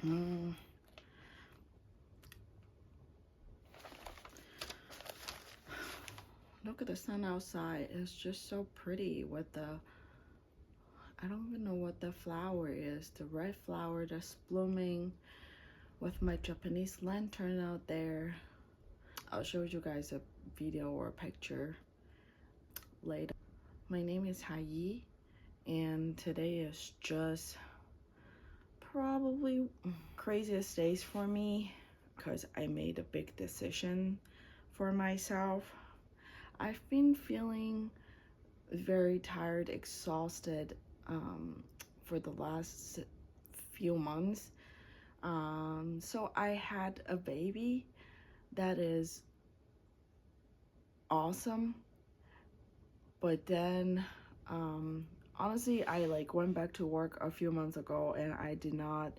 Mm. Look at the sun outside. It's just so pretty with the, I don't even know what the flower is. The red flower that's blooming with my Japanese lantern out there. I'll show you guys a video or a picture later. My name is Hayi, and today is just probably craziest days for me because I made a big decision for myself. I've been feeling very tired, exhausted for the last few months. So I had a baby that is awesome, but then honestly, I like went back to work a few months ago and I did not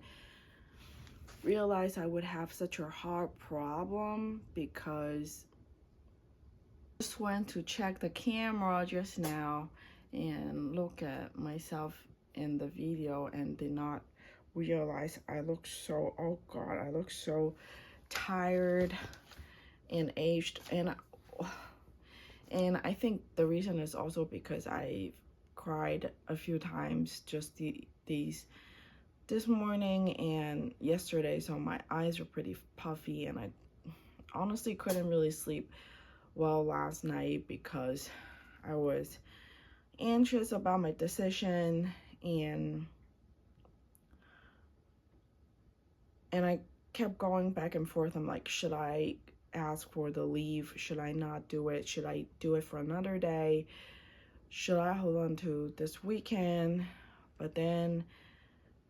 realize I would have such a heart problem because I just went to check the camera just now and look at myself in the video and did not realize I look so, oh god, I look so tired and aged. And I think the reason is also because I cried a few times just this morning and yesterday, so my eyes were pretty puffy and I honestly couldn't really sleep well last night because I was anxious about my decision and I kept going back and forth. I'm like, should I ask for the leave? Should I not do it? Should I do it for another day? Should I hold on to this weekend? But then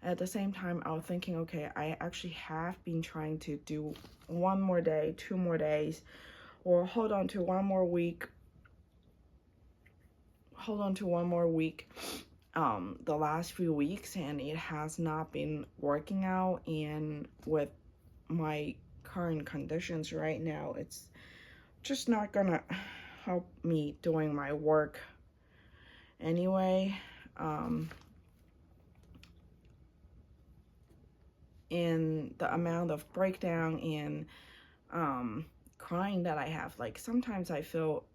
at the same time, I was thinking, okay, I actually have been trying to do one more day, 2 more days, or hold on to one more week. The last few weeks, and it has not been working out. And with my current conditions right now, it's just not gonna help me doing my work anyway. And the amount of breakdown and crying that I have, like sometimes I felt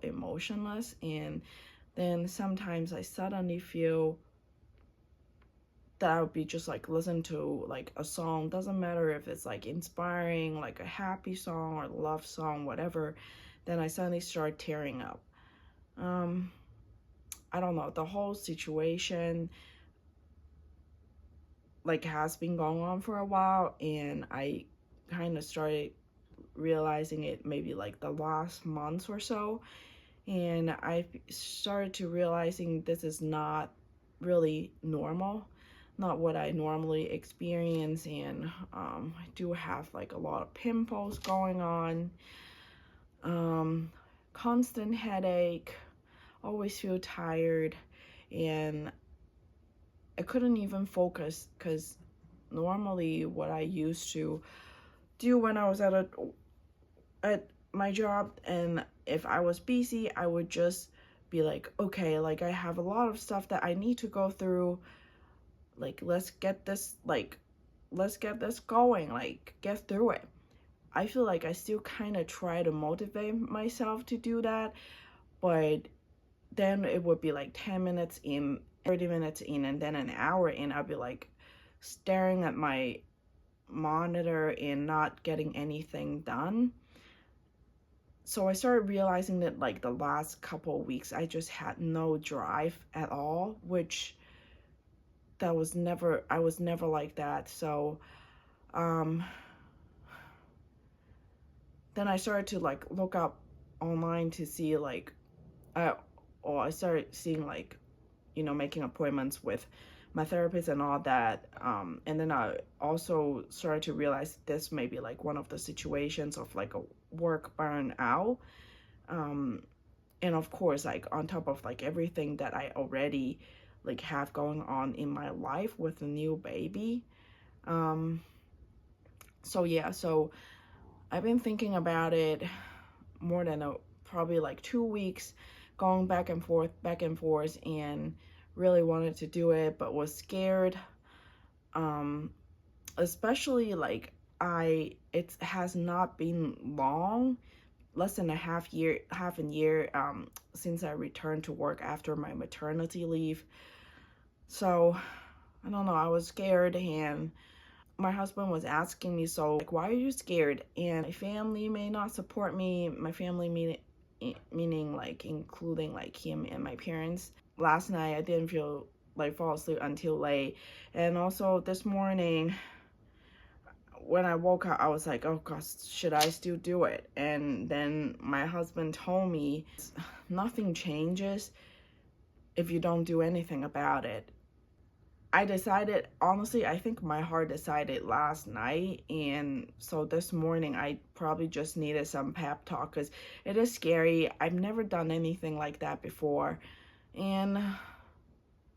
emotionless, and then sometimes I suddenly feel that I would be just like listen to like a song, doesn't matter if it's like inspiring, like a happy song or love song, whatever, then I suddenly start tearing up. I don't know, the whole situation like has been going on for a while, and I kind of started realizing it maybe like the last month or so, and I started to realizing this is not really normal, not what I normally experience. And I do have like a lot of pimples going on, constant headache, always feel tired, and I couldn't even focus because normally what I used to do when I was at my job, and if I was busy, I would just be like, okay, like I have a lot of stuff that I need to go through, like let's get this going, like get through it. I feel like I still kind of try to motivate myself to do that, but then it would be like 10 minutes in, 30 minutes in, and then an hour in, I'd be like staring at my monitor and not getting anything done. So I started realizing that like the last couple of weeks I just had no drive at all, which I was never like that. So then I started to like look up online to see like I started seeing like, you know, making appointments with my therapist and all that. And then I also started to realize this may be like one of the situations of like a work burnout. And of course, like on top of like everything that I already like have going on in my life with a new baby. So yeah, so I've been thinking about it more than probably like 2 weeks, going back and forth, and really wanted to do it, but was scared. especially like it has not been long, less than half a year since I returned to work after my maternity leave. So I don't know, I was scared, and my husband was asking me, so like, why are you scared? And my family may not support me. My family meaning like including like him and my parents. Last night I didn't feel like fall asleep until late, and also this morning when I woke up, I was like, oh gosh, should I still do it? And then my husband told me nothing changes if you don't do anything about it. I decided, honestly, I think my heart decided last night. And so this morning, I probably just needed some pep talk because it is scary. I've never done anything like that before. And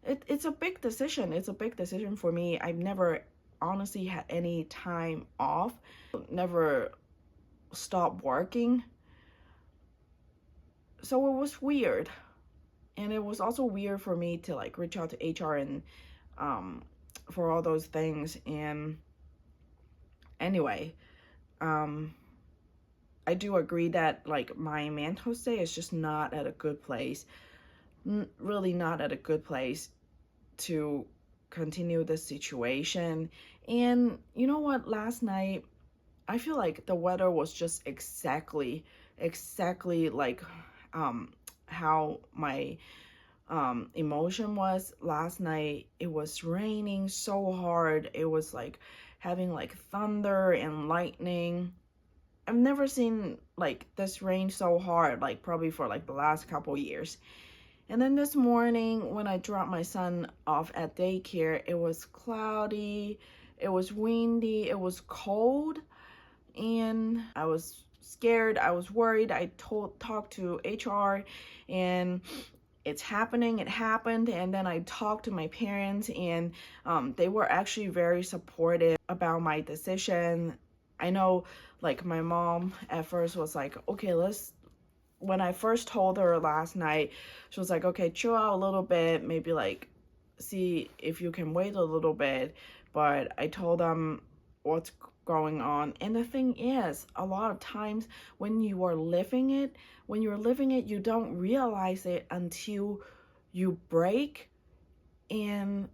it's a big decision. It's a big decision for me. I've never honestly had any time off, never stopped working. So it was weird. And it was also weird for me to like reach out to HR and um, for all those things. And anyway, um, I do agree that like my mental state is just not at a good place. Really not at a good place to continue this situation. And you know what? Last night, I feel like the weather was just exactly like how my emotion was last night. It was raining so hard. It was like having like thunder and lightning. I've never seen like this rain so hard, like probably for like the last couple years. And then this morning when I dropped my son off at daycare, it was cloudy, it was windy, it was cold, and I was scared, I was worried. I talked to HR, and it's happening, it happened. And then I talked to my parents, and they were actually very supportive about my decision. I know like my mom at first was like, okay, when I first told her last night, she was like, okay, chill out a little bit, maybe like see if you can wait a little bit. But I told them what's going on. And the thing is, a lot of times when you're living it, you don't realize it until you break. And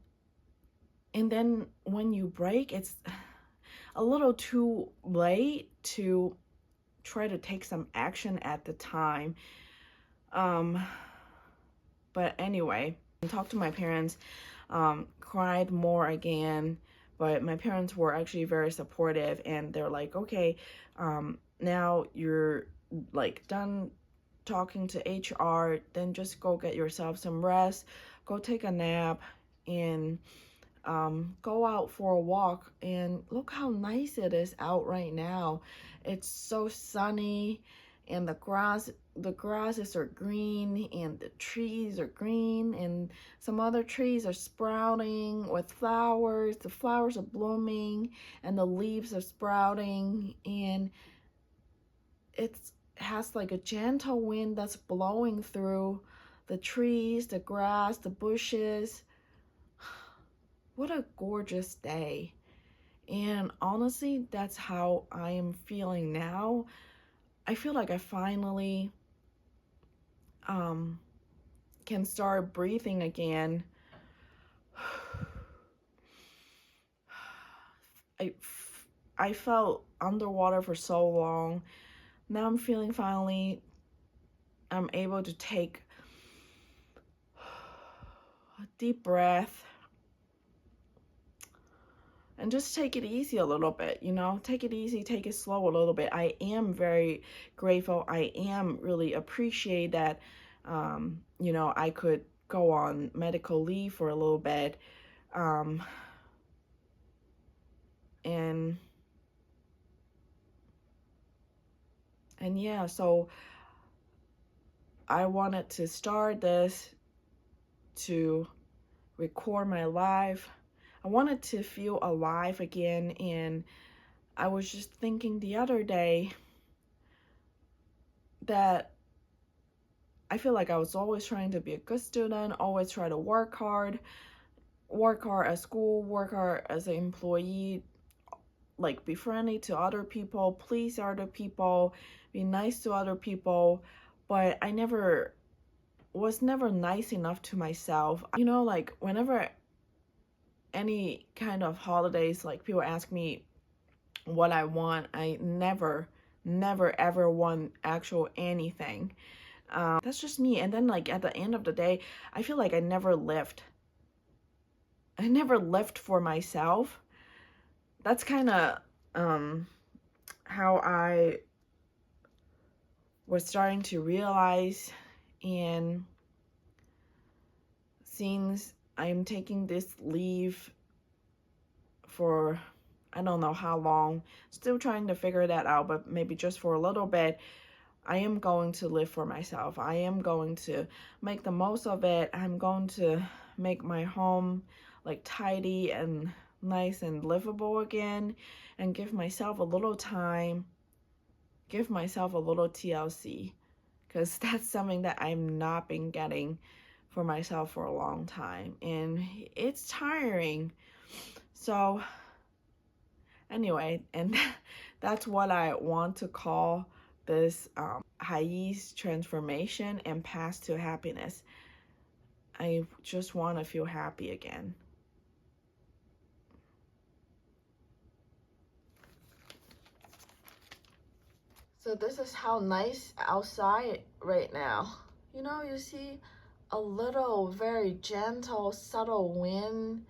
then when you break, it's a little too late to try to take some action at the time. But anyway, I talked to my parents, cried more again, but my parents were actually very supportive, and they're like, okay, now you're like done talking to HR, then just go get yourself some rest, go take a nap, and go out for a walk. And look how nice it is out right now. It's so sunny, and the grasses are green, and the trees are green, and some other trees are sprouting with flowers. The flowers are blooming, and the leaves are sprouting, and it has like a gentle wind that's blowing through the trees, the grass, the bushes. What a gorgeous day. And honestly, that's how I am feeling now. I feel like I finally can start breathing again. I, I felt underwater for so long. Now I'm feeling finally I'm able to take a deep breath and just take it easy a little bit, take it easy, take it slow a little bit. I am very grateful. I am really appreciate that, I could go on medical leave for a little bit. And yeah, so I wanted to start this to record my life. I wanted to feel alive again, and I was just thinking the other day that I feel like I was always trying to be a good student, always try to work hard at school, work hard as an employee, like be friendly to other people, please other people, be nice to other people, but I was never nice enough to myself. You know, like whenever any kind of holidays, like people ask me what I want, I never ever want actual anything. That's just me. And then like at the end of the day, I feel like I never lived. I never lived for myself. That's kind of how I was starting to realize. And since I'm taking this leave for I don't know how long, still trying to figure that out, but maybe just for a little bit, I am going to live for myself. I am going to make the most of it. I'm going to make my home like tidy and nice and livable again, and give myself a little time, give myself a little TLC, because that's something that I'm not been getting for myself for a long time, and it's tiring. So anyway, and that's what I want to call this Hai's transformation and path to happiness. I just want to feel happy again. So this is how nice outside right now. You know, you see a little very gentle, subtle wind.